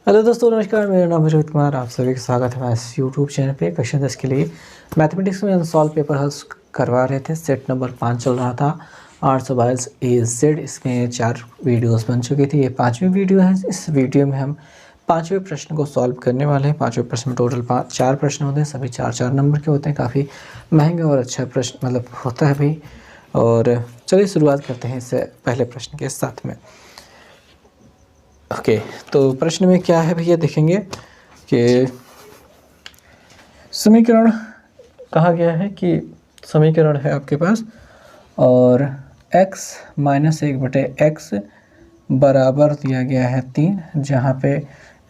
Hello दोस्तों, नमस्कार। मेरा नाम है रोहित कुमार। आप सभी का स्वागत है हमारे यूट्यूब चैनल पे। क्वेश्चन 10 के लिए मैथमेटिक्स में अनसॉल्व पेपर हल करवा रहे थे। सेट नंबर 5 चल रहा था, 822 AZ। इसमें 4 वीडियोस बन चुकी थी, ये 5वीं वीडियो है। इस वीडियो में हम 5वें प्रश्न को सॉल्व करने वाले हैं। 5वें प्रश्न में टोटल 4 प्रश्न होते हैं, सभी 4-4 नंबर के होते हैं। काफ़ी महंगा और अच्छा प्रश्न मतलब होता है भाई। और चलिए शुरुआत करते हैं इससे पहले प्रश्न के साथ में। ओके, तो प्रश्न में क्या है भैया, देखेंगे कि समीकरण कहा गया है कि समीकरण है आपके पास और x माइनस 1/x बराबर दिया गया है 3, जहाँ पे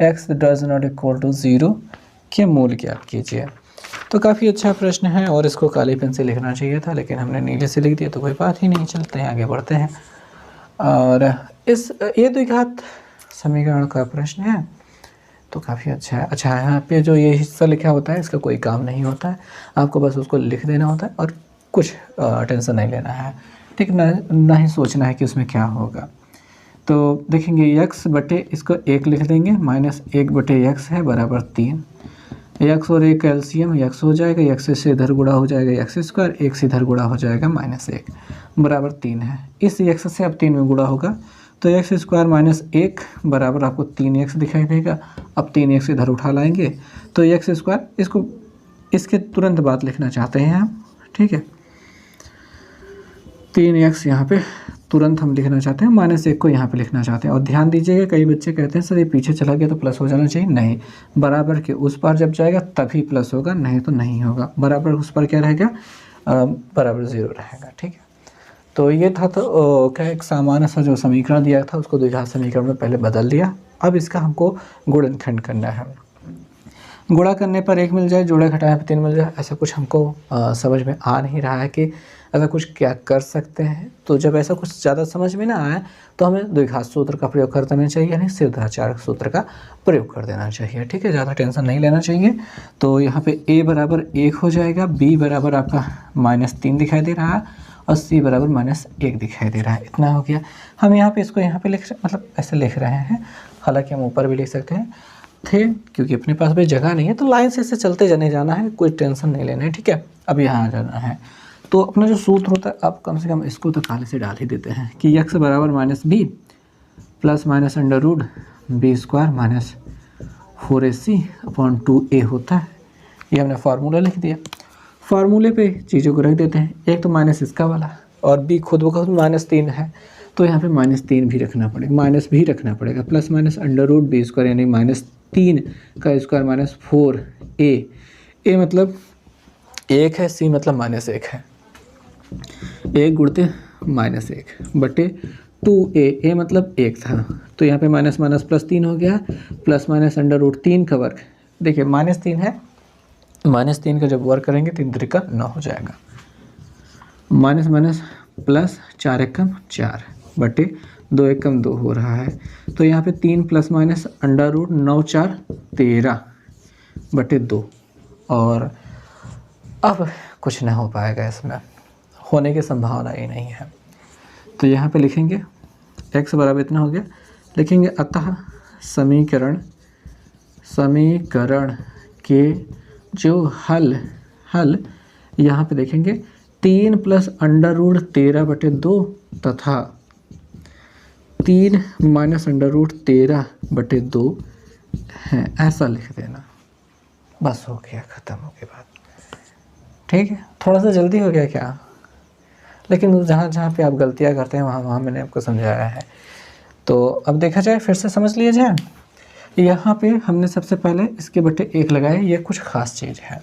x does not equal to 0 के मूल ज्ञात कीजिए। तो काफ़ी अच्छा प्रश्न है और इसको काली पेन से लिखना चाहिए था, लेकिन हमने नीले से लिख दिया तो कोई बात ही नहीं। चलते हैं आगे बढ़ते हैं। और ये द्विघात समीकरण का प्रश्न है तो काफ़ी अच्छा है। अच्छा है, यहाँ पे जो ये हिस्सा लिखा होता है इसका कोई काम नहीं होता है, आपको बस उसको लिख देना होता है और कुछ टेंशन नहीं लेना है, ठीक ना ही सोचना है कि उसमें क्या होगा। तो देखेंगे x बटे इसको 1 लिख देंगे, माइनस 1/x है बराबर 3। x और 1 एलसीएम x हो जाएगा, x से इधर गुणा हो जाएगा x², 1 से इधर गुणा हो जाएगा -1 बराबर 3 है। इस x से अब 3 में गुणा होगा तो x² - 1 बराबर आपको 3x दिखाई देगा। अब 3x इधर उठा लाएंगे तो x², इसको इसके तुरंत बाद लिखना चाहते हैं हम, ठीक है। 3x यहाँ पे तुरंत हम लिखना चाहते हैं, -1 को यहाँ पे लिखना चाहते हैं। और ध्यान दीजिएगा, कई बच्चे कहते हैं सर ये पीछे चला गया तो प्लस हो जाना चाहिए। नहीं, बराबर के उस पार जब जाएगा तभी प्लस होगा, नहीं तो नहीं होगा। बराबर उस पर क्या रहेगा, बराबर 0 रहेगा, ठीक है। तो ये था, तो क्या एक सामान्य सा जो समीकरण दिया था उसको द्विघात समीकरण में पहले बदल दिया। अब इसका हमको गुणनखंड करना है। गुणा करने पर 1 मिल जाए, जोड़ा घटाने पर 3 मिल जाए, ऐसा कुछ हमको समझ में आ नहीं रहा है कि ऐसा कुछ क्या कर सकते हैं। तो जब ऐसा कुछ ज़्यादा समझ में ना आए तो हमें द्विघात सूत्र का प्रयोग कर देना चाहिए, यानी सिद्धाचार सूत्र का प्रयोग कर देना चाहिए, ठीक है। ज़्यादा टेंशन नहीं लेना चाहिए। तो यहाँ पे a बराबर 1 हो जाएगा, b बराबर आपका -3 दिखाई दे रहा है और c बराबर -1 दिखाई दे रहा है। इतना हो गया। हम यहाँ पे इसको यहाँ पे मतलब ऐसे लिख रहे हैं, हालांकि हम ऊपर भी लिख सकते हैं थे, क्योंकि अपने पास भी जगह नहीं है तो लाइन से ऐसे चलते जाने जाना है, कोई टेंशन नहीं लेना है, ठीक है। अब यहाँ आ जाना है। तो अपना जो सूत्र होता है, आप कम से कम इसको तो काले से डाल ही देते हैं कि x बराबर -b प्लस -√b² -4ac/2a होता है। ये हमने फार्मूला लिख दिया। फार्मूले पे चीज़ों को रख देते हैं। एक तो माइनस इसका वाला और b खुद ब खुद -3 है, तो यहाँ पे -3 भी रखना पड़ेगा, माइनस भी रखना पड़ेगा, प्लस √b² यानी -3 का स्क्वायर -4a। a मतलब 1 है, c मतलब -1 है, 1 गुणते -1 बटे 2a। a मतलब 1 था, तो यहाँ पे माइनस माइनस +3 हो गया, प्लस √3 का वर्ग। देखिए -3 है, -3 का जब वर्ग करेंगे 3 त्रिका 9 हो जाएगा, माइनस माइनस प्लस 4 एकम 4 बटे 2 एकम 2 हो रहा है। तो यहाँ पे 3 प्लस माइनस √9 4 13 बटे 2। और अब कुछ ना हो पाएगा, इसमें होने की संभावना ही नहीं है। तो यहाँ पे लिखेंगे x बराबर इतना हो गया, लिखेंगे अतः समीकरण के जो हल यहाँ पे देखेंगे 3 प्लस √13 बटे 2 तथा 3 माइनस √13 बटे 2 है, ऐसा लिख देना। बस हो गया, ख़त्म हो गई बात, ठीक है। थोड़ा सा जल्दी हो गया क्या, लेकिन जहाँ जहाँ पे आप गलतियाँ करते हैं वहाँ मैंने आपको समझाया है। तो अब देखा जाए, फिर से समझ लिया जाए। यहाँ पे हमने सबसे पहले इसके बटे 1 लगाए, ये कुछ खास चीज़ है।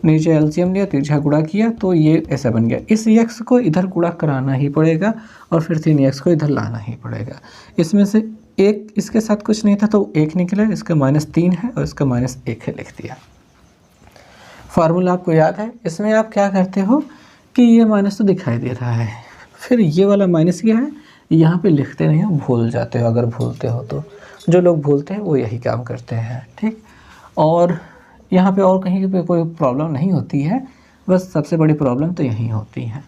नीचे एलसीएम लिया, तिरछा गुणा किया तो ये ऐसा बन गया। इस x को इधर गुणा कराना ही पड़ेगा और फिर 3x को इधर लाना ही पड़ेगा। इसमें से एक इसके साथ कुछ नहीं था तो 1 निकला, इसका -3 है और इसका -1 है, लिख दिया। फार्मूला आपको याद है। इसमें आप क्या करते हो कि ये माइनस तो दिखाई दे रहा है, फिर ये वाला माइनस क्या है यहाँ पे लिखते नहीं हो, भूल जाते हो। अगर भूलते हो तो जो लोग भूलते हैं वो यही काम करते हैं, ठीक। और यहाँ पे और कहीं पे कोई प्रॉब्लम नहीं होती है, बस सबसे बड़ी प्रॉब्लम तो यही होती है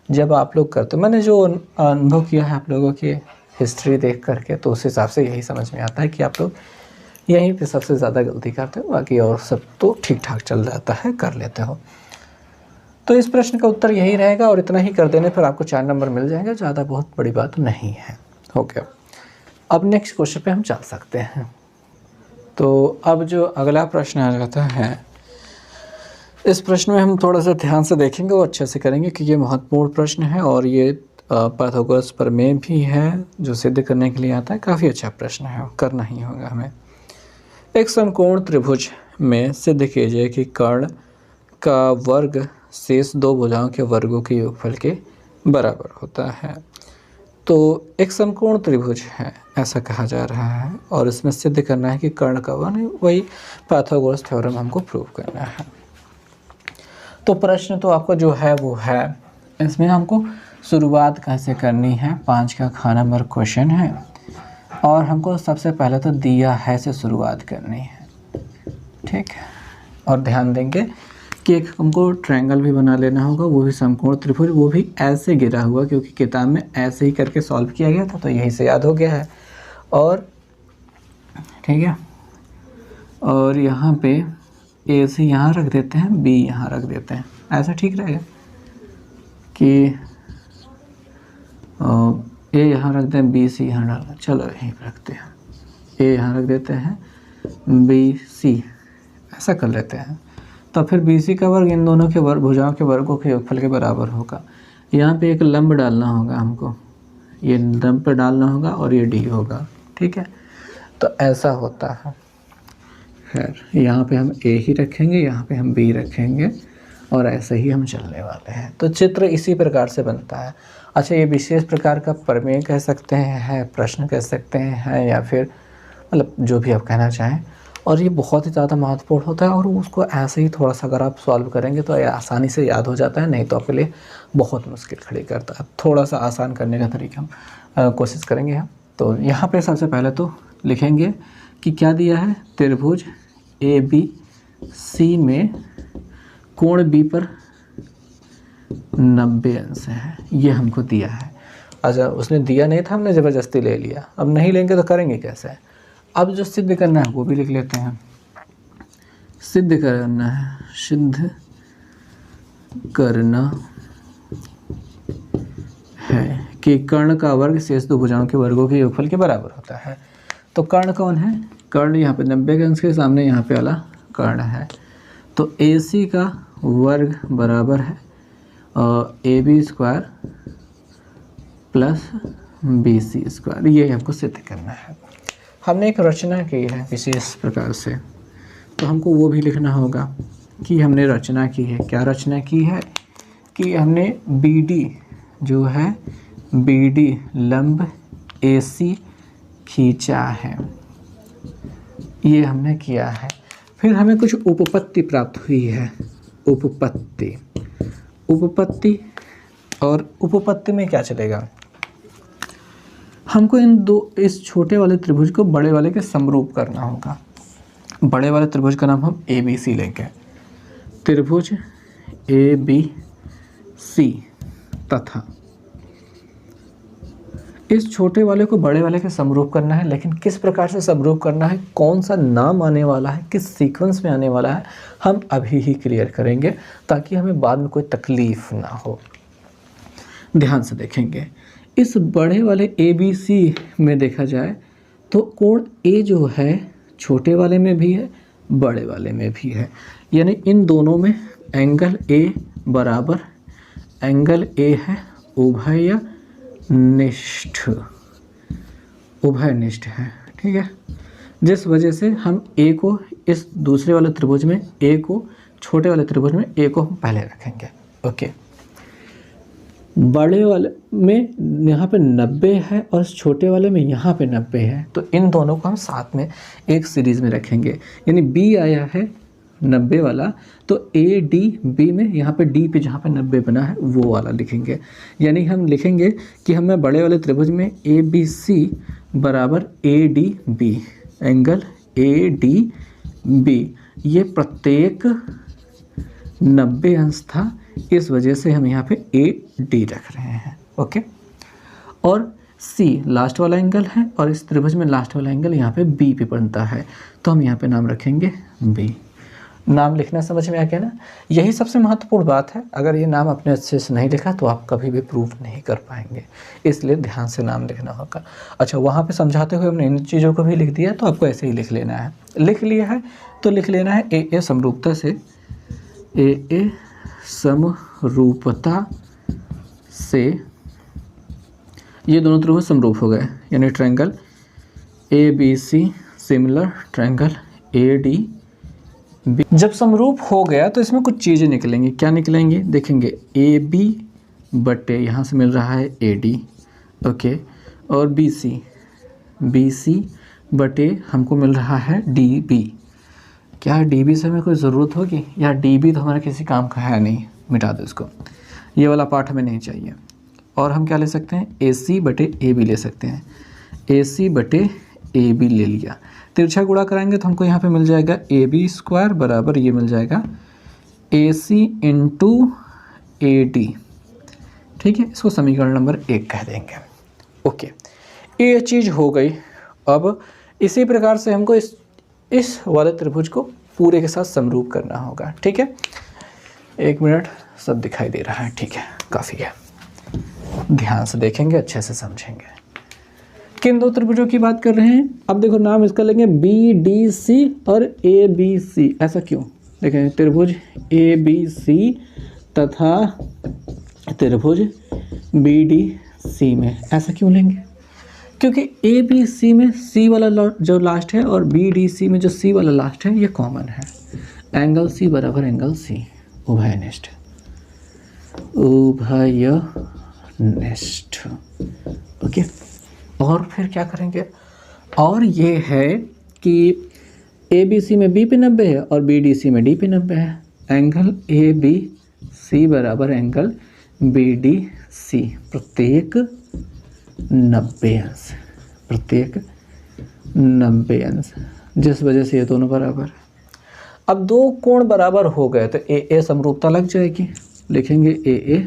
जब आप लोग करते हो। मैंने जो अनुभव किया है आप लोगों की हिस्ट्री देख करके, तो उस हिसाब से यही समझ में आता है कि आप लोग यहीं पे सबसे ज़्यादा गलती करते हो, बाकी और सब तो ठीक ठाक चल जाता है, कर लेते हो। तो इस प्रश्न का उत्तर यही रहेगा और इतना ही कर देने पर आपको 4 नंबर मिल जाएंगे, ज़्यादा बहुत बड़ी बात नहीं है। ओके, अब नेक्स्ट क्वेश्चन पे हम चल सकते हैं। तो अब जो अगला प्रश्न आ जाता है, इस प्रश्न में हम थोड़ा सा ध्यान से देखेंगे और अच्छे से करेंगे कि ये महत्वपूर्ण प्रश्न है और ये पाइथागोरस प्रमेय भी है जो सिद्ध करने के लिए आता है। काफ़ी अच्छा प्रश्न है, करना ही होगा हमें। एक समकोण त्रिभुज में सिद्ध कीजिए कि कर्ण का वर्ग शेष दो भुजाओं के वर्गों के योगफल के बराबर होता है। तो एक समकोण त्रिभुज है ऐसा कहा जा रहा है और इसमें सिद्ध करना है कि कर्ण का वर्ग, वही पाइथागोरस थ्योरम हमको प्रूव करना है। तो प्रश्न तो आपको जो है वो है, इसमें हमको शुरुआत कैसे करनी है। 5 का ख नंबर क्वेश्चन है और हमको सबसे पहले तो दिया है से शुरुआत करनी है, ठीक है। और ध्यान देंगे कि एक हमको ट्रायंगल भी बना लेना होगा, वो भी समकोण त्रिभुज, वो भी ऐसे गिरा हुआ, क्योंकि किताब में ऐसे ही करके सॉल्व किया गया था तो यही से याद हो गया है। और ठीक है, और यहाँ पे ए से यहाँ रख देते हैं, बी यहाँ रख देते हैं, ऐसा ठीक रहेगा कि ए यहाँ रख दें, बी सी यहाँ डालना, चलो यहीं रखते हैं, ए यहाँ रख देते हैं, बी सी ऐसा कर लेते हैं। तो फिर बी सी का वर्ग इन दोनों के वर्ग भुजाओं के वर्गों के योगफल के बराबर होगा। यहाँ पे एक लंब डालना होगा हमको, ये लंब पे डालना होगा और ये डी होगा, ठीक है। तो ऐसा होता है। खैर यहाँ पे हम ए ही रखेंगे, यहाँ पे हम बी रखेंगे और ऐसे ही हम चलने वाले हैं। तो चित्र इसी प्रकार से बनता है। अच्छा, ये विशेष प्रकार का प्रमेय कह सकते हैं, है प्रश्न कह सकते हैं, या फिर मतलब जो भी आप कहना चाहें। और ये बहुत ही ज़्यादा महत्वपूर्ण होता है और उसको ऐसे ही थोड़ा सा अगर आप सॉल्व करेंगे तो आसानी से याद हो जाता है, नहीं तो आपके लिए बहुत मुश्किल खड़ी करता है। थोड़ा सा आसान करने का तरीका हम कोशिश करेंगे हम। तो यहाँ पे सबसे पहले तो लिखेंगे कि क्या दिया है, त्रिभुज ए बी सी में कोण बी पर 90 अंश है, ये हमको दिया है। अच्छा, उसने दिया नहीं था, हमने ज़बरदस्ती ले लिया। अब नहीं लेंगे तो करेंगे कैसे। अब जो सिद्ध करना है वो भी लिख लेते हैं। सिद्ध करना है, सिद्ध करना है कि कर्ण का वर्ग शेष दो भुजाओं के वर्गों के योगफल के बराबर होता है। तो कर्ण कौन है, कर्ण यहाँ पे 90 के अंश के सामने यहाँ पे वाला कर्ण है। तो ए सी का वर्ग बराबर है A B square plus B C square, ये हमको सिद्ध करना है। हमने एक रचना की है विशेष प्रकार से, तो हमको वो भी लिखना होगा कि हमने रचना की है। क्या रचना की है कि हमने बी डी जो है, बी डी लंब ए सी खींचा है, ये हमने किया है। फिर हमें कुछ उपपत्ति प्राप्त हुई है, उपपत्ति। उपपत्ति और उपपत्ति में क्या चलेगा, हमको इस छोटे वाले त्रिभुज को बड़े वाले के समरूप करना होगा। बड़े वाले त्रिभुज का नाम हम ए बी सी लेंगे, त्रिभुज ए बी सी, तथा इस छोटे वाले को बड़े वाले के समरूप करना है। लेकिन किस प्रकार से समरूप करना है, कौन सा नाम आने वाला है, किस सीक्वेंस में आने वाला है, हम अभी ही क्लियर करेंगे ताकि हमें बाद में कोई तकलीफ ना हो। ध्यान से देखेंगे, इस बड़े वाले ए बी सी में देखा जाए तो कोण ए जो है छोटे वाले में भी है, बड़े वाले में भी है, यानी इन दोनों में एंगल ए बराबर एंगल ए है उभय निष्ठ, उभय निष्ठ है, ठीक है। जिस वजह से हम ए को इस दूसरे वाले त्रिभुज में, ए को छोटे वाले त्रिभुज में ए को हम पहले रखेंगे। ओके, बड़े वाले में यहाँ पे 90 है और छोटे वाले में यहाँ पे 90 है, तो इन दोनों को हम साथ में एक सीरीज़ में रखेंगे। यानी बी आया है 90 वाला, तो ए डी बी में यहाँ पे डी पे जहाँ पे 90 बना है वो वाला लिखेंगे। यानी हम लिखेंगे कि हमें बड़े वाले त्रिभुज में ए बी सी बराबर A D B, angle A D B, ये प्रत्येक 90 अंश था, इस वजह से हम यहाँ पे ए डी रख रहे हैं। ओके, और सी लास्ट वाला एंगल है और इस त्रिभुज में लास्ट वाला एंगल यहाँ पे बी पे बनता है, तो हम यहाँ पे नाम रखेंगे बी। नाम लिखना समझ में आ गया ना। यही सबसे महत्वपूर्ण बात है, अगर ये नाम अपने अच्छे से नहीं लिखा तो आप कभी भी प्रूफ नहीं कर पाएंगे, इसलिए ध्यान से नाम लिखना होगा। अच्छा, वहाँ पे समझाते हुए हमने इन चीज़ों को भी लिख दिया, तो आपको ऐसे ही लिख लेना है। लिख लिया है तो लिख लेना है ए समरूपता से, ए समरूपता से ये दोनों त्रिभुज समरूप हो गए, यानी triangle ABC similar triangle AD। जब समरूप हो गया तो इसमें कुछ चीज़ें निकलेंगी। क्या निकलेंगी देखेंगे, AB बटे यहाँ से मिल रहा है AD, ओके, और BC बटे हमको मिल रहा है DB। क्या DB से हमें कोई ज़रूरत होगी, या DB तो हमारे किसी काम का है नहीं, मिटा दो इसको, ये वाला पार्ट हमें नहीं चाहिए। और हम क्या ले सकते हैं, AC बटे AB ले सकते हैं, AC बटे AB ले लिया। तिरछा गुणा कराएंगे तो हमको यहाँ पे मिल जाएगा AB स्क्वायर बराबर ये मिल जाएगा AC इंटू AD। ठीक है, इसको समीकरण नंबर 1 कह देंगे। ओके, ये चीज़ हो गई। अब इसी प्रकार से हमको इस वाले त्रिभुज को पूरे के साथ समरूप करना होगा। ठीक है, 1 मिनट, सब दिखाई दे रहा है, ठीक है, काफ़ी है। ध्यान से देखेंगे, अच्छे से समझेंगे। किन दो त्रिभुजों की बात कर रहे हैं, अब देखो नाम इसका लेंगे BDC और ABC। ऐसा क्यों, देखें त्रिभुज ABC तथा त्रिभुज BDC में ऐसा क्यों लेंगे, क्योंकि ABC में C वाला जो लास्ट है और BDC में जो C वाला लास्ट है ये कॉमन है। एंगल C बराबर एंगल C, उभयनिष्ठ, उभयनिष्ठ। ओके, और फिर क्या करेंगे, और ये है कि ABC में B पे 90 है और BDC में D पे 90 है। एंगल ABC बराबर एंगल BDC, प्रत्येक 90 अंश, प्रत्येक 90 अंश, जिस वजह से ये दोनों बराबर। अब दो कोण बराबर हो गए तो AA समरूपता लग जाएगी। लिखेंगे AA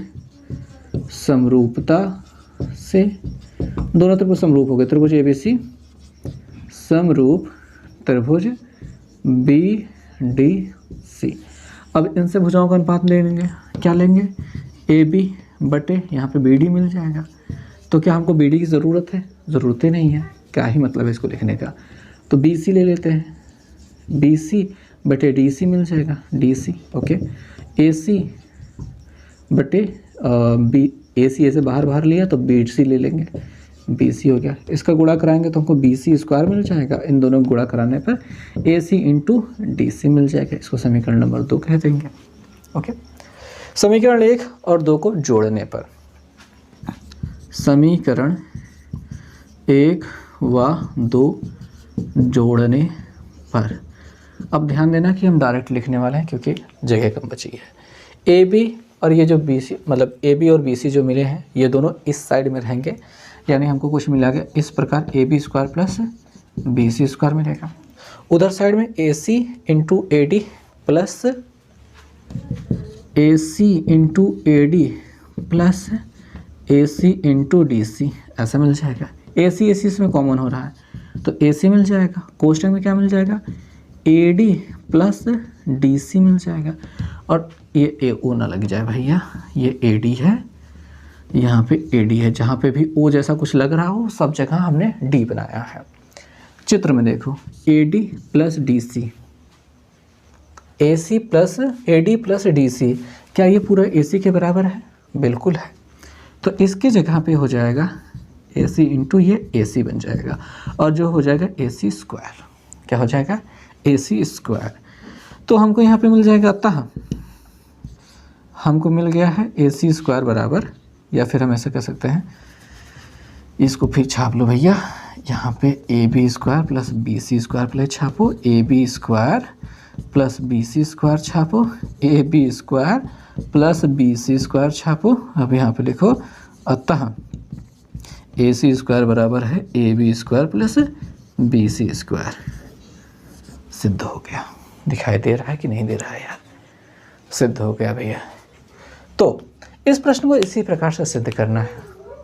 समरूपता से, दोनों त्रिभुज समरूप हो गए, त्रिभुज ABC समरूप त्रिभुज BDC। अब इनसे भुजाओं का अनुपात ले लेंगे। क्या लेंगे, AB बटे यहाँ पे BD मिल जाएगा। तो क्या हमको BD की ज़रूरत है, ज़रूरत ही नहीं है, क्या ही मतलब है इसको लिखने का। तो BC ले लेते हैं, BC बटे DC मिल जाएगा, DC। ओके, AC बटे AC ऐसे बाहर लिया तो BC ले लेंगे, BC हो गया। इसका गुणा कराएंगे तो हमको BC स्क्वायर मिल जाएगा। इन दोनों गुणा कराने पर AC इंटू DC मिल जाएगा। इसको समीकरण नंबर 2 कह देंगे। ओके, समीकरण 1 और 2 को जोड़ने पर, समीकरण 1 व 2 जोड़ने पर, अब ध्यान देना कि हम डायरेक्ट लिखने वाले हैं क्योंकि जगह कम बची है। AB और ये जो BC, मतलब AB और BC जो मिले हैं ये दोनों इस साइड में रहेंगे, यानी हमको कुछ मिलेगा इस प्रकार AB square plus BC square मिलेगा। उधर साइड में AC into AD plus AC into AD plus AC into DC, ऐसा मिल जाएगा। AC इसमें कॉमन हो रहा है तो AC मिल जाएगा। कोष्टक में क्या मिल जाएगा, AD प्लस DC मिल जाएगा। और ये AO ना लग जाए भैया, ये AD है, यहाँ पे AD है, जहाँ पे भी O जैसा कुछ लग रहा हो सब जगह हमने D बनाया है। चित्र में देखो AD plus DC, AC plus AD plus DC, क्या ये पूरा AC के बराबर है, बिल्कुल है। तो इसकी जगह पे हो जाएगा AC इंटू ये AC बन जाएगा, और जो हो जाएगा AC स्क्वायर, क्या हो जाएगा AC स्क्वायर। तो हमको यहाँ पे मिल जाएगा, अतः हमको मिल गया है AC स्क्वायर बराबर, या फिर हम ऐसा कह सकते हैं, इसको फिर छाप लो भैया, यहाँ पे AB square plus BC square plus छापो, AB square plus BC square छापो, AB square plus BC square छापो। अब यहाँ पे लिखो, अतः AC स्क्वायर बराबर है AB square plus BC square. सिद्ध हो गया। दिखाई दे रहा है कि नहीं दे रहा है यार, सिद्ध हो गया भैया। तो इस प्रश्न को इसी प्रकार से सिद्ध करना है।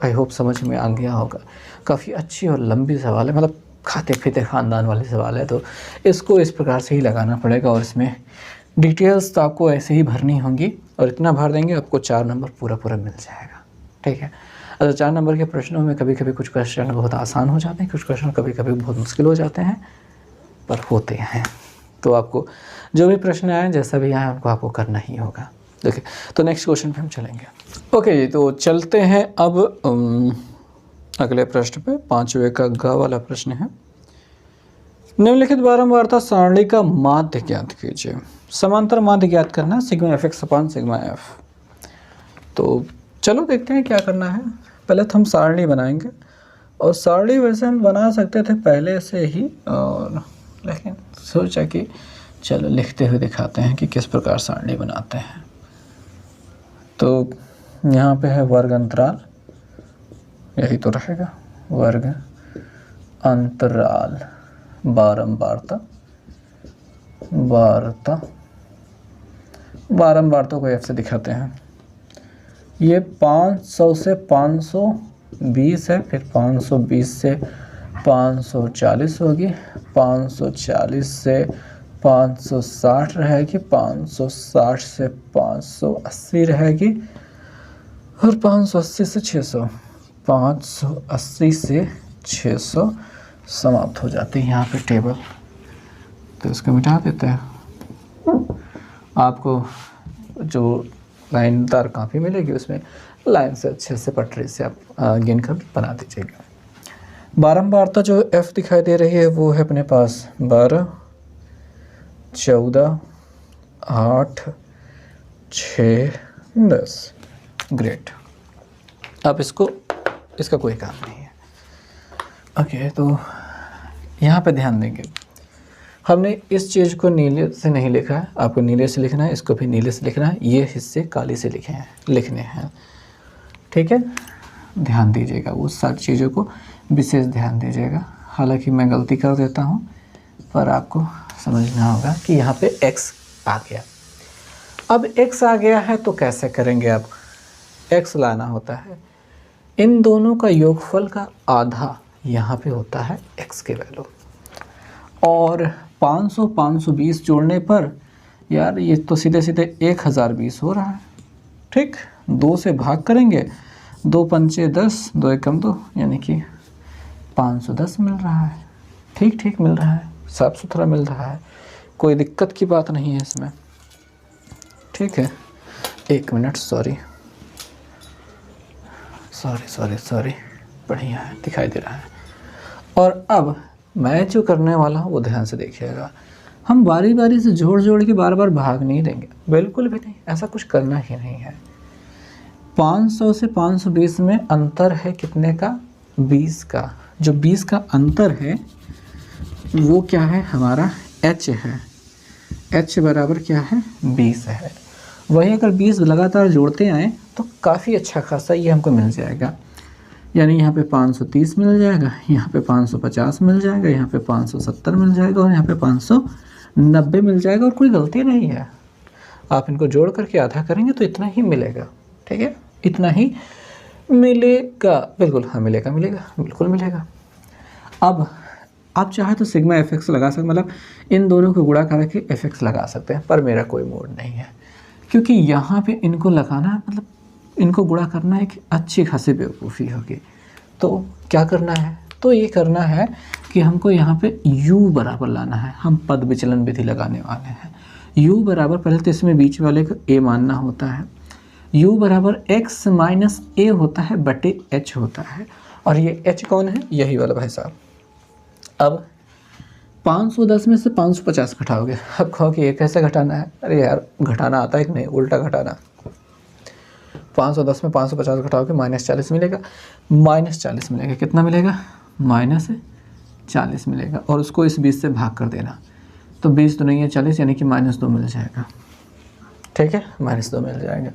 आई होप समझ में आ गया होगा। काफ़ी अच्छी और लंबी सवाल है, मतलब खाते पीते ख़ानदान वाले सवाल है, तो इसको इस प्रकार से ही लगाना पड़ेगा और इसमें डिटेल्स तो आपको ऐसे ही भरनी होंगी और इतना भर देंगे आपको 4 नंबर पूरा मिल जाएगा। ठीक है। अच्छा, 4 नंबर के प्रश्नों में कभी कभी कुछ क्वेश्चन बहुत आसान हो जाते हैं, कुछ क्वेश्चन कभी कभी बहुत मुश्किल हो जाते हैं, पर होते हैं। तो आपको जो भी प्रश्न आए, जैसा भी आए, आपको करना ही होगा। देखिए, तो नेक्स्ट क्वेश्चन पे हम चलेंगे। ओके जी, तो चलते हैं अब अगले प्रश्न पे। 5वें का ग वाला प्रश्न है, निम्नलिखित बारंबारता सारणी का माध्य ज्ञात कीजिए। समांतर माध्य ज्ञात करना, सिग्मा एफ एक्स अपान सिग्मा एफ। तो चलो देखते हैं क्या करना है। पहले तो हम सारणी बनाएंगे, और सारणी वैसे हम बना सकते थे पहले से ही, और लेकिन सोचा कि चलो लिखते हुए दिखाते हैं कि किस प्रकार सारणी बनाते हैं। तो यहाँ पे है वर्ग अंतराल, यही तो रहेगा, वर्ग अंतराल बारंबारता, बारंबारता को एफ से दिखाते हैं। ये 500 से 520 है, फिर 520 से 540 होगी, 540 से 560 रहेगी, 560 से 580 रहेगी, और 580 से 600, 580 से 600 समाप्त हो जाती है यहाँ पे टेबल। तो इसको मिटा देते हैं। आपको जो लाइनदार काफ़ी मिलेगी, उसमें लाइन से अच्छे से पटरी से आप गिन कर बना दीजिएगा। बारंबारता जो एफ दिखाई दे रही है वो है अपने पास 12, 14, 8, 6, 10। ग्रेट। अब इसका कोई काम नहीं है। ओके, तो यहाँ पे ध्यान देंगे, हमने इस चीज़ को नीले से नहीं लिखा है, आपको नीले से लिखना है, इसको भी नीले से लिखना है, ये हिस्से काले से लिखने हैं। ठीक है, ध्यान दीजिएगा, उस सारी चीज़ों को विशेष ध्यान दीजिएगा। हालांकि मैं गलती कर देता हूँ, पर आपको समझना होगा कि यहाँ पे x आ गया। अब x आ गया है तो कैसे करेंगे आप? x लाना होता है, इन दोनों का योगफल का आधा यहाँ पे होता है x के वैल्यू, और 500 520 जोड़ने पर यार ये तो सीधे सीधे 1020 हो रहा है। ठीक, 2 से भाग करेंगे, 2 पंचे 10, 2 एकम 2, यानी कि 510 मिल रहा है। ठीक मिल रहा है, साफ सुथरा मिल रहा है, कोई दिक्कत की बात नहीं है इसमें। ठीक है, 1 मिनट, सॉरी, बढ़िया है, दिखाई दे रहा है। और अब मैं जो करने वाला हूँ वो ध्यान से देखिएगा। हम बारी बारी से जोड़ के बार बार भाग नहीं देंगे, बिल्कुल भी नहीं, ऐसा कुछ करना ही नहीं है। 500 से 520 में अंतर है कितने का? 20 का। जो 20 का अंतर है वो क्या है? हमारा h है। h बराबर क्या है? 20 है। वही अगर 20 लगातार जोड़ते आएँ तो काफ़ी अच्छा खासा ये हमको मिल जाएगा। यानी यहाँ पे 530 मिल जाएगा, यहाँ पे 550 मिल जाएगा, यहाँ पे 570 मिल जाएगा, और यहाँ पे 590 मिल जाएगा, और कोई गलती नहीं है। आप इनको जोड़ करके आधा करेंगे तो इतना ही मिलेगा। ठीक है, इतना ही मिलेगा, बिल्कुल, हाँ मिलेगा, बिल्कुल मिलेगा। अब आप चाहे तो सिग्मा एफ एक्स लगा सकते, मतलब इन दोनों को गुणा करके एफ एक्स लगा सकते हैं, पर मेरा कोई मूड नहीं है, क्योंकि यहाँ पे इनको लगाना, मतलब इनको गुणा करना एक अच्छी खासी बेवकूफ़ी होगी। तो क्या करना है? तो ये करना है कि हमको यहाँ पे u बराबर लाना है। हम पद विचलन विधि लगाने वाले हैं। u बराबर, पहले तो इसमें बीच वाले को a मानना होता है। u बराबर x माइनस a होता है बटे h होता है, और ये h कौन है? यही वाला भाई साहब। अब 510 में से 550 घटाओगे। अब कहो कि ये कैसे घटाना है? अरे यार, घटाना आता है कि नहीं, उल्टा घटाना। 510 में 550 घटाओगे -40 मिलेगा, -40 मिलेगा, कितना मिलेगा? -40 मिलेगा, और उसको इस 20 से भाग कर देना, तो 20 तो नहीं है 40, यानी कि -2 मिल जाएगा। ठीक है, -2 मिल जाएगा।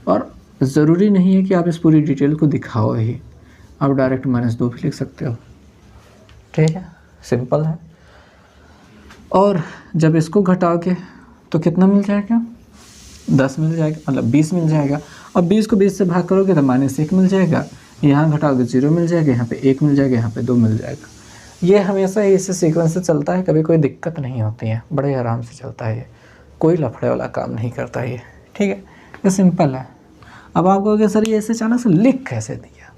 और ज़रूरी नहीं है कि आप इस पूरी डिटेल को दिखाओ ही, आप डायरेक्ट -2 भी लिख सकते हो। ठीक है, सिंपल है। और जब इसको घटाओगे तो कितना मिल जाएगा? 10 मिल जाएगा, मतलब 20 मिल जाएगा। और 20 को 20 से भाग करोगे तो -1 मिल जाएगा, यहाँ घटाओगे 0 मिल जाएगा, यहाँ पे 1 मिल जाएगा, यहाँ पे 2 मिल जाएगा। ये हमेशा ही इस सीक्वेंस से चलता है, कभी कोई दिक्कत नहीं होती है, बड़े आराम से चलता है, ये कोई लफड़े वाला काम नहीं करता ये, ठीक है, ये सिंपल है। अब आप कहोगे सर ये ऐसे अचानक से लिख कैसे दिया,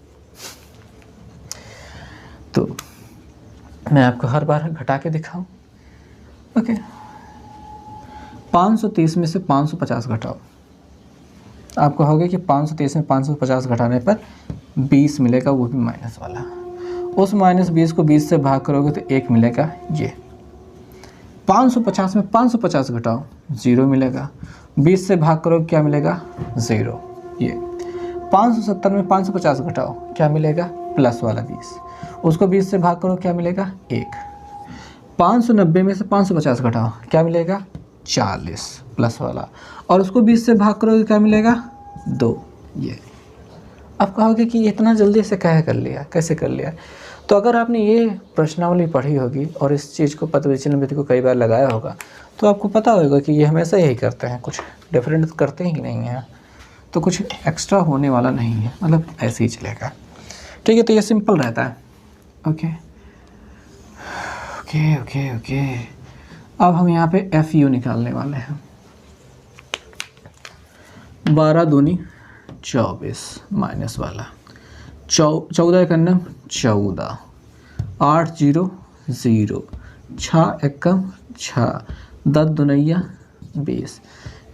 तो मैं आपको हर बार घटा के दिखाऊं। ओके, 530 में से 550 घटाओ, आप कहोगे कि 530 में 550 घटाने पर 20 मिलेगा, वो भी माइनस वाला। उस -20 को 20 से भाग करोगे तो 1 मिलेगा। ये 550 में 550 घटाओ, 0 मिलेगा। 20 से भाग करोगे क्या मिलेगा, 0। ये 570 में 550 घटाओ, क्या मिलेगा, प्लस वाला 20। उसको 20 से भाग करो, क्या मिलेगा, 1। 590 में से 550 घटाओ, क्या मिलेगा, 40 प्लस वाला, और उसको 20 से भाग करोगे क्या मिलेगा, 2। ये अब कहोगे कि इतना जल्दी से कैसे कर लिया। तो अगर आपने ये प्रश्नावली पढ़ी होगी और इस चीज़ को पदविचलन विधि को कई बार लगाया होगा तो आपको पता होगा कि ये हमेशा यही करते हैं, कुछ डिफरेंट करते ही नहीं हैं, तो कुछ एक्स्ट्रा होने वाला नहीं है, मतलब ऐसे ही चलेगा। ठीक है, तो ये सिंपल रहता है। ओके ओके ओके ओके अब हम यहाँ पे एफ यू निकालने वाले हैं। 12 दूनी 24 माइनस वाला, 14 एकम 14, 8 0 0, 6 एकम 6, 10 दुनैया 20।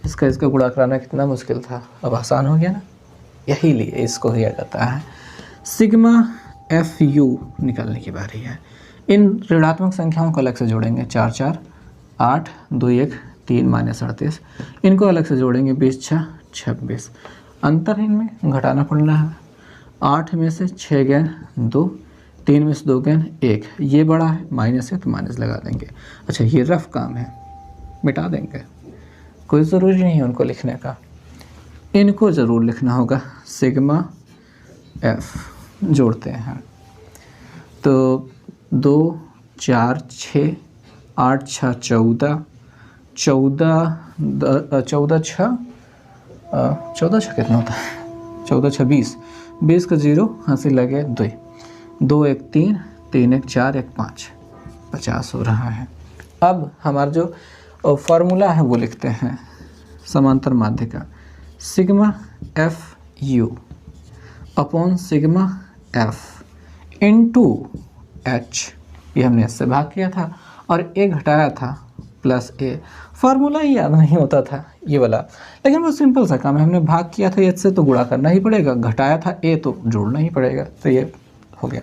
इसका गुणा कराना कितना मुश्किल था, अब आसान हो गया ना, यही लिए इसको किया जाता है। सिग्मा एफ यू निकालने की बारी है। इन ऋणात्मक संख्याओं को अलग से जोड़ेंगे, 4 4 8 2 1 3 -38, इनको अलग से जोड़ेंगे, 20 6 26। अंतर इनमें घटाना पड़ना है। 8 में से 6 गैन 2, 3 में से 2 गैन 1, ये बड़ा है, माइनस है तो माइनस लगा देंगे। अच्छा, ये रफ काम है, मिटा देंगे, कोई ज़रूरी नहीं है उनको लिखने का, इनको ज़रूर लिखना होगा। सिग्मा एफ जोड़ते हैं तो 2 4 6 8 6 14, 14 6 कितना होता है, 14 6 20, 20 का 0 हंसी लगे 2, 2 1 3, 3 1 4 1 5, 50 हो रहा है। अब हमारा जो फार्मूला है वो लिखते हैं, समांतर माध्य का, sigma F you upon sigma F into H, ये हमने इससे भाग किया था और ए घटाया था प्लस ए। फार्मूला ही याद नहीं होता था ये वाला, लेकिन वो सिंपल सा काम है, हमने भाग किया था एच से तो गुणा करना ही पड़ेगा, घटाया था ए तो जोड़ना ही पड़ेगा, तो ये हो गया।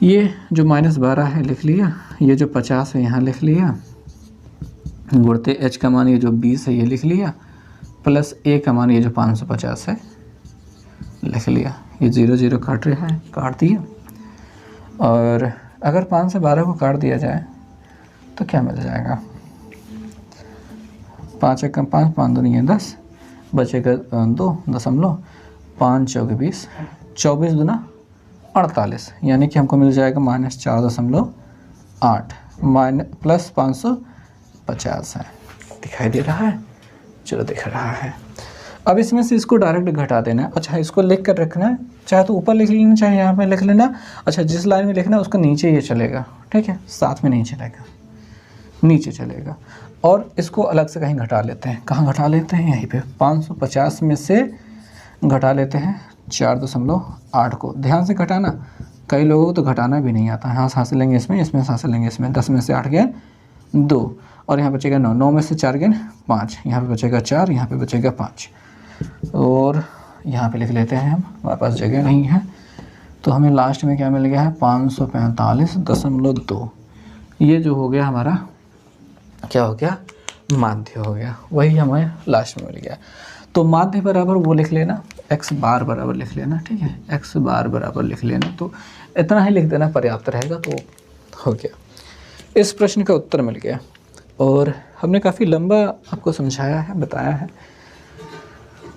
ये जो -12 है लिख लिया, ये जो 50 है यहाँ लिख लिया, गुणते एच का मान ये जो 20 है ये लिख लिया, प्लस ए का मान ये जो 550 है लिख लिया। ये 0 0 काट रहा है, काट दिया, और अगर 5 से 12 को काट दिया जाए तो क्या मिल जाएगा, 5 एकम 5, 5 दूनी 10, बचेगा 2 दशमलव 5 चौके 20, 24 दूना 48, यानी कि हमको मिल जाएगा -4.8 प्लस 550 है। दिखाई दे रहा है, चलो दिख रहा है। अब इसमें से इसको डायरेक्ट घटा देना है। अच्छा, इसको लिख कर रखना है, चाहे तो ऊपर लिख लेना, चाहे यहाँ पे लिख लेना। अच्छा, जिस लाइन में लिखना है उसका नीचे ये चलेगा, ठीक है, साथ में नहीं चलेगा, नीचे चलेगा। और इसको अलग से कहीं घटा लेते हैं, कहाँ घटा लेते हैं, यहीं पे 550 में से घटा लेते हैं 4.8 को। ध्यान से घटाना, कई लोगों को तो घटाना भी नहीं आता। यहाँ सांस लेंगे इसमें, इसमें सांस लेंगे इसमें, 10 में से 8 गए 2, और यहाँ बचेगा 9, 9 में से 4 गए 5, यहाँ पे बचेगा 4, यहाँ पे बचेगा 5, और यहाँ पे लिख लेते हैं हम, हमारे पास जगह नहीं है, तो हमें लास्ट में क्या मिल गया है, 545.2। ये जो हो गया हमारा, क्या हो गया, माध्य हो गया, वही हमें लास्ट में मिल गया। तो माध्य बराबर वो लिख लेना, x बार बराबर लिख लेना, ठीक है, x बार बराबर लिख लेना, तो इतना ही लिख देना पर्याप्त रहेगा, तो हो गया। इस प्रश्न का उत्तर मिल गया, और हमने काफ़ी लंबा आपको समझाया है, बताया है,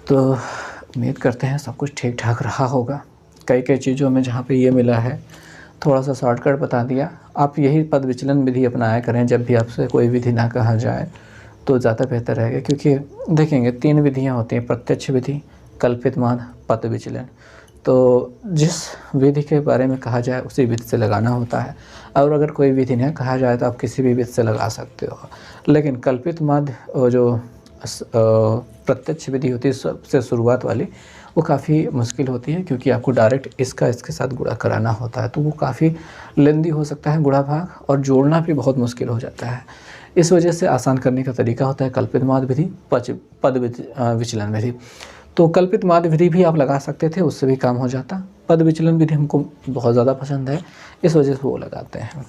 तो उम्मीद करते हैं सब कुछ ठीक ठाक रहा होगा। कई चीज़ों में जहाँ पे ये मिला है थोड़ा सा शॉर्टकट बता दिया। आप यही पद विचलन विधि अपनाया करें, जब भी आपसे कोई विधि ना कहा जाए तो ज़्यादा बेहतर रहेगा, क्योंकि देखेंगे 3 विधियाँ होती हैं, प्रत्यक्ष विधि, कल्पित मान, पद विचलन। तो जिस विधि के बारे में कहा जाए उसी विधि से लगाना होता है, और अगर कोई विधि नहीं कहा जाए तो आप किसी भी विधि से लगा सकते हो। लेकिन कल्पित माध्य जो प्रत्यक्ष विधि होती है सबसे शुरुआत वाली, वो काफ़ी मुश्किल होती है, क्योंकि आपको डायरेक्ट इसका इसके साथ गुणा कराना होता है, तो वो काफ़ी लेंदी हो सकता है गुणा भाग, और जोड़ना भी बहुत मुश्किल हो जाता है। इस वजह से आसान करने का तरीका होता है कल्पित माध्य विधि, पद विचलन विधि। तो कल्पित माध्य विधि भी आप लगा सकते थे, उससे भी काम हो जाता। पद विचलन विधि हमको बहुत ज़्यादा पसंद है, इस वजह से वो लगाते हैं।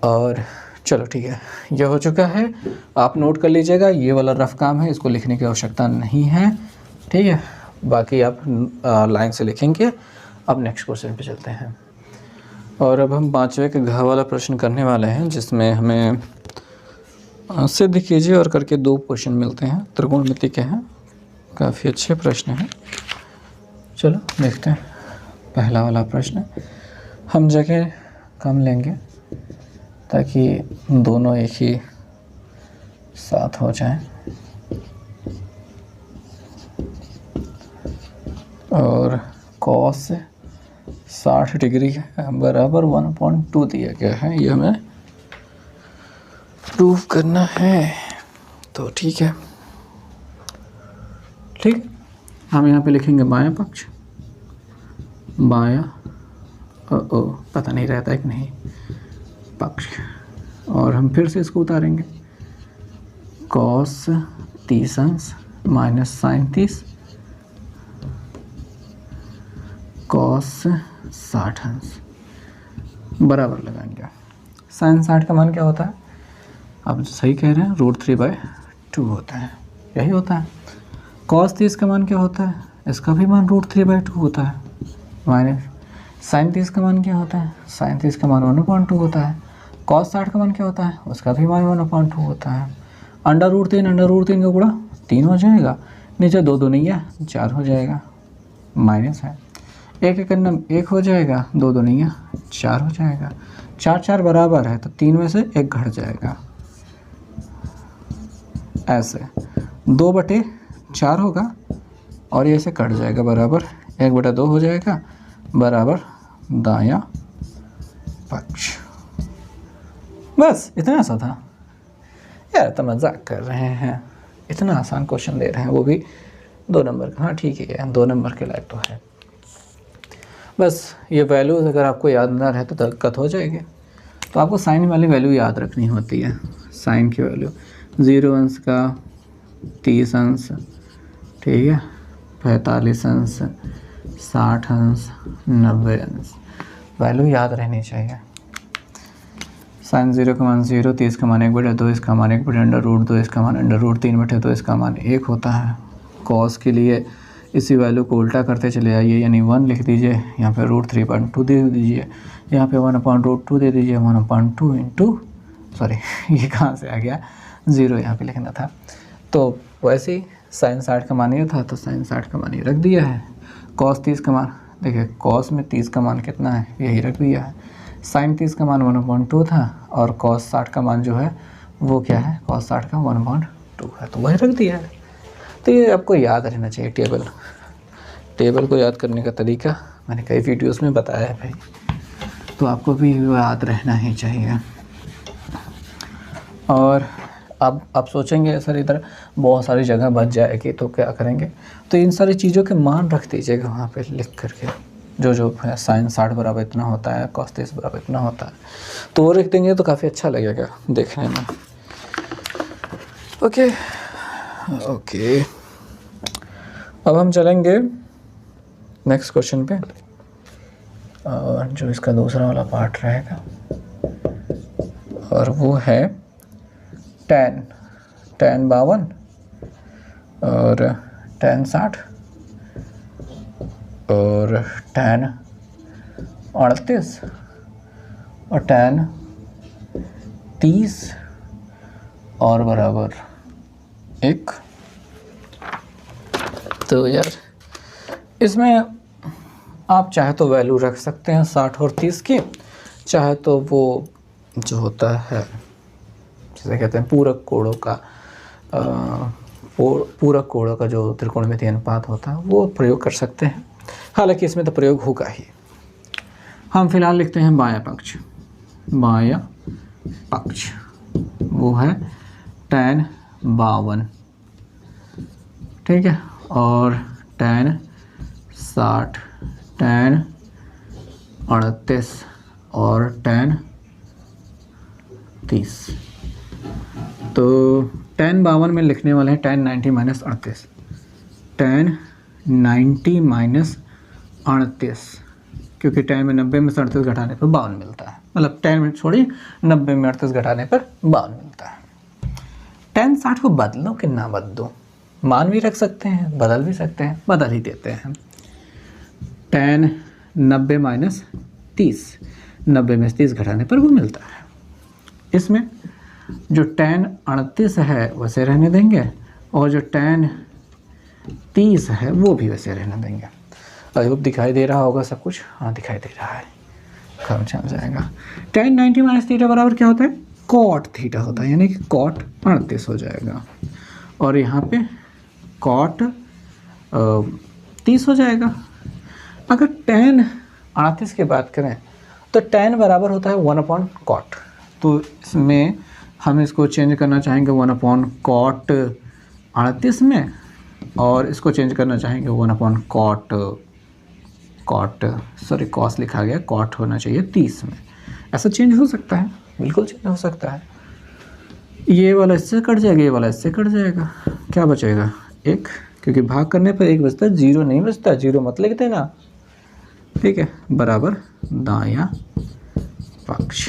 और चलो ठीक है, यह हो चुका है, आप नोट कर लीजिएगा। ये वाला रफ काम है, इसको लिखने की आवश्यकता नहीं है, ठीक है। बाकी आप लाइन से लिखेंगे। अब नेक्स्ट क्वेश्चन पे चलते हैं, और अब हम 5वें के घ वाला प्रश्न करने वाले हैं, जिसमें हमें सिद्ध कीजिए और करके 2 क्वेश्चन मिलते हैं, त्रिकोणमिति के हैं, काफ़ी अच्छे प्रश्न हैं। चलो देखते हैं। पहला वाला प्रश्न, हम जगह कम लेंगे ताकि दोनों एक ही साथ हो जाएं, और cos 60 डिग्री बराबर 1/2 दिया गया है, ये हमें प्रूव करना है। तो ठीक है, ठीक, हम यहाँ पे लिखेंगे बायां पक्ष, बायां पता नहीं रहता है कि नहीं पक्ष, और हम फिर से इसको उतारेंगे, cos 30 अंश माइनस sin 30 cos 60 अंश बराबर लगाएंगे। sin 60 का मान क्या होता है? आप सही कह रहे हैं, √3/2 होता है, यही होता है। cos 30 का मान क्या होता है? इसका भी मान √3/2 होता है। माइनस sin 30 का मान क्या होता है? sin 30 का मान 1/2 होता है। cos 60 का मान क्या होता है? उसका भी मान 1/2 होता है। √3 का गुणा 3 हो जाएगा, नीचे 2 2 4 हो जाएगा, माइनस है, 1 हो जाएगा, 2 2 4 हो जाएगा, 4 4 बराबर है, तो 3 में से 1 घट जाएगा, ऐसे 2/4 होगा, और ये ऐसे कट जाएगा, बराबर 1/2 हो जाएगा, बराबर दायां पक्ष। बस इतना सा था यार, तो मजाक कर रहे हैं, इतना आसान क्वेश्चन दे रहे हैं, वो भी 2 नंबर का। हाँ ठीक है, 2 नंबर के लायक तो है। बस ये वैल्यूज़ अगर आपको याद ना रहे तो दिक्कत हो जाएगी। तो आपको साइन वाली वैल्यू याद रखनी होती है। साइन की वैल्यू 0 अंश का 30 अंश, ठीक है, 45 अंश, 60 अंश, 90 अंश, वैल्यू याद रहनी चाहिए। साइन 0 का मान 0, 30 का मान 1/2, इसका मान 1/√2, इसका मान √3/2, इसका मान 1 होता है। कॉस के लिए इसी वैल्यू को उल्टा करते चले आइए, यानी 1 लिख दीजिए, यहाँ पे √3/2 दे दीजिए, यहाँ पे 1/2 दे दीजिए, 1/2 इंटू, सॉरी ये कहाँ से आ गया, 0 यहाँ पे लिखना था। तो वैसे ही साइन 60 का मान ये था, तो साइन 60 का मान ये रख दिया है। कॉस 30 का मान, देखिए कॉस में 30 का मान कितना है, यही रख दिया है। साइन 30 का मान 1/2 था, और कॉस 60 का मान जो है वो क्या है, कॉस 60 का 1/2 है, तो वही रख दिया है। तो ये आपको याद रहना चाहिए। टेबल को याद करने का तरीका मैंने कई वीडियोस में बताया है भाई, तो आपको भी याद रहना ही चाहिए। और अब आप सोचेंगे सर इधर बहुत सारी जगह बच जाएगी तो क्या करेंगे, तो इन सारी चीज़ों के मान रख दीजिएगा वहाँ पे लिख करके, जो है साइन 60 बराबर इतना होता है, कॉस 30 बराबर इतना होता है, तो वो रख देंगे तो काफ़ी अच्छा लगेगा देखने में। ओके, अब हम चलेंगे नेक्स्ट क्वेश्चन पे, और जो इसका दूसरा वाला पार्ट रहेगा, और वो है tan 52 और tan 60 और tan 38 और tan 30 और बराबर 1। तो यार इसमें आप चाहे तो वैल्यू रख सकते हैं 60 और 30 की, चाहे तो वो जो होता है जिसे कहते हैं पूरक कोणों का पूरक कोणों का जो त्रिकोणमितीय अनुपात होता है वो प्रयोग कर सकते हैं। हालांकि इसमें तो प्रयोग होगा ही। हम फिलहाल लिखते हैं बायां पक्ष। बायां पक्ष वो है tan 52, ठीक है, और tan 60, tan 38 और tan 30। तो tan 52 में लिखने वाले हैं tan 90 माइनस 38, tan 90 माइनस 38, क्योंकि tan में 90 में से 38 घटाने पर 52 मिलता है, मतलब tan में छोड़िए 90 में 38 घटाने पर 52 मिलता है। tan 60 को बदलो कि ना बदलो, मान भी रख सकते हैं, बदल भी सकते हैं, बदल ही देते हैं। tan 90 माइनस 30, 90 में से 30 घटाने पर वो मिलता है। इसमें जो tan 38 है वैसे रहने देंगे और जो tan 30 है वो भी वैसे रहने देंगे। आई होप दिखाई दे रहा होगा सब कुछ। हाँ दिखाई दे रहा है, काम चल जाएगा। tan 90 माइनस थीटा बराबर क्या होता है? cot थीटा होता है, यानी कि cot 38 हो जाएगा और यहाँ पे cot 30 हो जाएगा। अगर tan 38 की बात करें तो tan बराबर होता है 1/cot, तो इसमें हम इसको चेंज करना चाहेंगे 1/cot 38 में और इसको चेंज करना चाहेंगे 1/cot cos लिखा गया, cot होना चाहिए 30 में। ऐसा चेंज हो सकता है, बिल्कुल चेंज हो सकता है। ये वाला इससे कट जाएगा, ये वाला इससे कट जाएगा, क्या बचेगा? 1, क्योंकि भाग करने पर 1 बचता है, 0 नहीं बचता, 0 मत लिख देना, ठीक है, बराबर दायां पक्ष।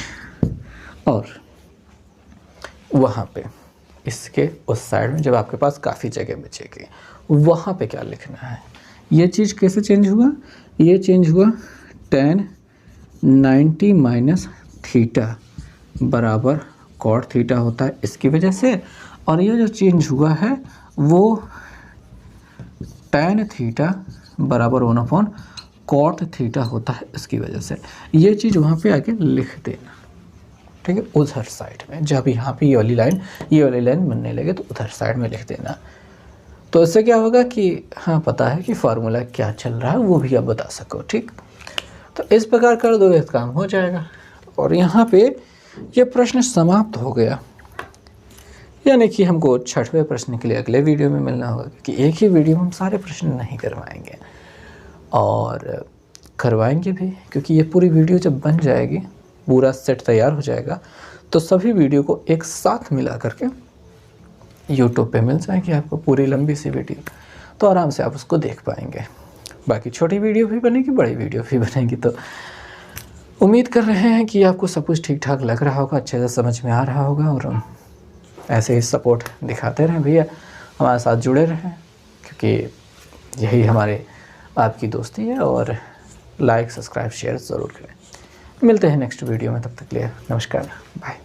और वहाँ पे इसके उस साइड में जब आपके पास काफ़ी जगह बचेगी वहाँ पे क्या लिखना है? ये चीज़ कैसे चेंज हुआ? ये चेंज हुआ tan 90 माइनस थीटा बराबर cot थीटा होता है इसकी वजह से, और ये जो चेंज हुआ है वो tan थीटा बराबर 1/cot थीटा होता है इसकी वजह से। ये चीज़ वहाँ पे आके लिख देना, ठीक है, उधर साइड में। जब यहाँ पे ये वाली लाइन बनने लगे तो उधर साइड में लिख देना। तो इससे क्या होगा कि हाँ पता है कि फार्मूला क्या चल रहा है वो भी आप बता सको, ठीक। तो इस प्रकार कर दोगे तो काम हो जाएगा। और यहाँ पे ये प्रश्न समाप्त हो गया, यानी कि हमको 6वें प्रश्न के लिए अगले वीडियो में मिलना होगा, क्योंकि एक ही वीडियो में हम सारे प्रश्न नहीं करवाएंगे और करवाएंगे भी, क्योंकि ये पूरी वीडियो जब बन जाएगी, पूरा सेट तैयार हो जाएगा, तो सभी वीडियो को एक साथ मिला करके YouTube पे मिल जाएगी आपको पूरी लंबी सी वीडियो, तो आराम से आप उसको देख पाएंगे। बाकी छोटी वीडियो भी बनेगी, बड़ी वीडियो भी बनेगी। तो उम्मीद कर रहे हैं कि आपको सब कुछ ठीक ठाक लग रहा होगा, अच्छे से समझ में आ रहा होगा, और ऐसे ही सपोर्ट दिखाते रहें भैया, हमारे साथ जुड़े रहें, क्योंकि यही हमारे आपकी दोस्ती है। और लाइक, सब्सक्राइब, शेयर ज़रूर करें। मिलते हैं नेक्स्ट वीडियो में, तब तक के लिए नमस्कार, बाय।